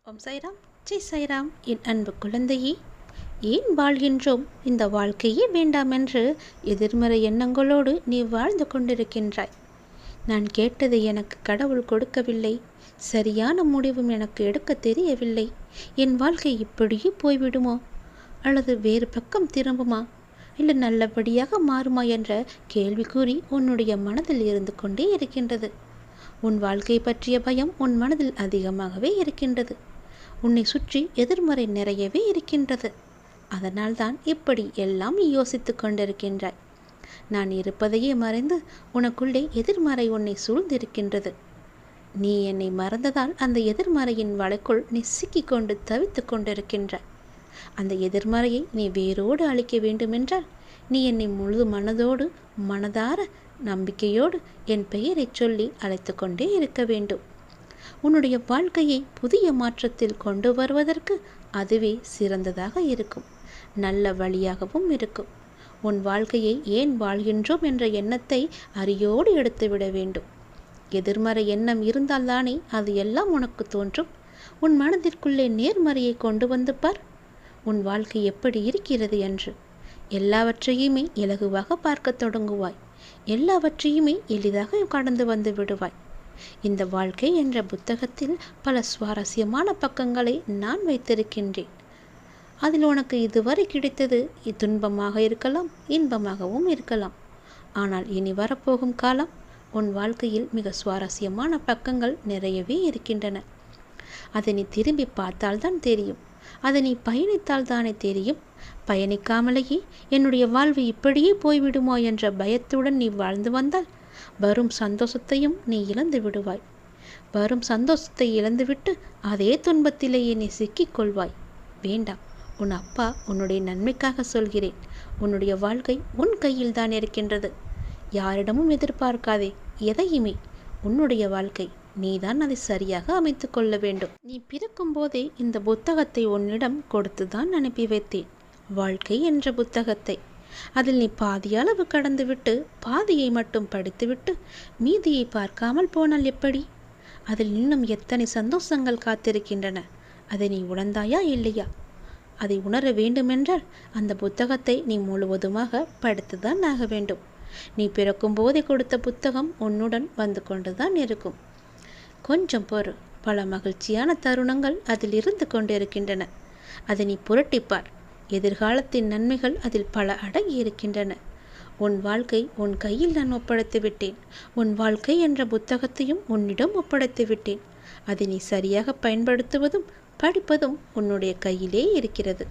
ஓம் சாய்ராம், ஜெய் சாய்ராம். என் அன்பு குழந்தையே, ஏன் வாழ்கின்றோம்? இந்த வாழ்க்கையே வேண்டாம் என்று எதிர்மறை எண்ணங்களோடு நீ வாழ்ந்து கொண்டிருக்கின்றாய். நான் கேட்டதை எனக்கு கடவுள் கொடுக்கவில்லை, சரியான முடிவும் எனக்கு எடுக்க தெரியவில்லை, என் வாழ்க்கை இப்படியே போய்விடுமோ, அல்லது வேறு பக்கம் திரும்புமா, இல்லை நல்லபடியாக மாறுமா என்ற கேள்விக்கூறி உன்னுடைய மனதில் இருந்து கொண்டே இருக்கின்றது. உன் வாழ்க்கை பற்றிய பயம் உன் மனதில் அதிகமாகவே இருக்கின்றது. உன்னை சுற்றி எதிர்மறை நிறையவே இருக்கின்றது. அதனால்தான் இப்படி எல்லாம் நீ யோசித்து கொண்டிருக்கின்றாய். நான் இருப்பதையே மறைந்து உனக்குள்ளே எதிர்மறை உன்னை சூழ்ந்திருக்கின்றது. நீ என்னை மறந்ததால் அந்த எதிர்மறையின் வலைக்குள் நீ சிக்கிக்கொண்டு தவித்து கொண்டிருக்கின்றாய். அந்த எதிர்மறையை நீ வேரோடு அழிக்க வேண்டுமென்றால் நீ என்னை முழு மனதார நம்பிக்கையோடு என் பெயரை சொல்லி அழைத்து கொண்டே இருக்க வேண்டும். உன்னுடைய வாழ்க்கையை புதிய மாற்றத்தில் கொண்டு வருவதற்கு அதுவே சிறந்ததாக இருக்கும், நல்ல வழியாகவும் இருக்கும். உன் வாழ்க்கையை ஏன் வாழ்கின்றோம் என்ற எண்ணத்தை அரியோடு எடுத்துவிட வேண்டும். எதிர்மறை எண்ணம் இருந்தால்தானே அது எல்லாம் உனக்கு தோன்றும். உன் மனதிற்குள்ளே நேர்மறையை கொண்டு வந்து பார். உன் வாழ்க்கை எப்படி இருக்கிறது என்று எல்லாவற்றையுமே இலகுவாக பார்க்க தொடங்குவாய். எல்லாவற்றையுமே எளிதாக கடந்து வந்து விடுவாய். இந்த வாழ்க்கை என்ற புத்தகத்தில் பல சுவாரஸ்யமான பக்கங்களை நான் வைத்திருக்கின்றேன். அதில் உனக்கு இதுவரை கிடைத்தது துன்பமாக இருக்கலாம், இன்பமாகவும் இருக்கலாம். ஆனால் இனி வரப்போகும் காலம் உன் வாழ்க்கையில் மிக சுவாரஸ்யமான பக்கங்கள் நிறையவே இருக்கின்றன. அதை நீ திரும்பி பார்த்தால்தான் தெரியும். அதை நீ பயணித்தால் தானே தெரியும். பயணிக்காமலேயே என்னுடைய வாழ்வு இப்படியே போய்விடுமோ என்ற பயத்துடன் நீ வாழ்ந்து வந்தால் வரும் சந்தோஷத்தையும் நீ இழந்து விடுவாய். வரும் சந்தோஷத்தை இழந்துவிட்டு அதே துன்பத்திலேயே நீ சிக்கிக்கொள்வாய். வேண்டாம். உன் அப்பா உன்னுடைய நன்மைக்காக சொல்கிறேன். உன்னுடைய வாழ்க்கை உன் கையில் தான் இருக்கின்றது. யாரிடமும் எதிர்பார்க்காதே எதையுமே. உன்னுடைய வாழ்க்கை நீதான் அதை சரியாக அமைத்து கொள்ள வேண்டும். நீ பிறக்கும் போதே இந்த புத்தகத்தை உன்னிடம் கொடுத்துதான் அனுப்பி வைத்தேன், வாழ்க்கை என்ற புத்தகத்தை. அதில் நீ பாதியளவு கடந்துவிட்டு பாதியை மட்டும் படித்துவிட்டு மீதியை பார்க்காமல் போனால் எப்படி? அதில் இன்னும் எத்தனை சந்தோஷங்கள் காத்திருக்கின்றன. அதை நீ உணர்ந்தாயா இல்லையா? அதை உணர வேண்டுமென்றால் அந்த புத்தகத்தை நீ முழுவதுமாக படித்துதான் ஆக வேண்டும். நீ பிறக்கும் போதே கொடுத்த புத்தகம் உன்னுடன் வந்து கொண்டுதான் இருக்கும். கொஞ்சம் பொறு, பல மகிழ்ச்சியான தருணங்கள் அதில் இருந்து கொண்டிருக்கின்றன. அதை நீ புரட்டிப்பார். எதிர்காலத்தின் நன்மைகள் அதில் பல அடங்கி இருக்கின்றன. உன் வாழ்க்கை உன் கையில் நான் ஒப்படைத்து விட்டேன். உன் வாழ்க்கை என்ற புத்தகத்தையும் உன்னிடம் ஒப்படைத்து விட்டேன். அதை நீ சரியாக பயன்படுத்துவதும் படிப்பதும் உன்னுடைய கையிலே இருக்கிறது.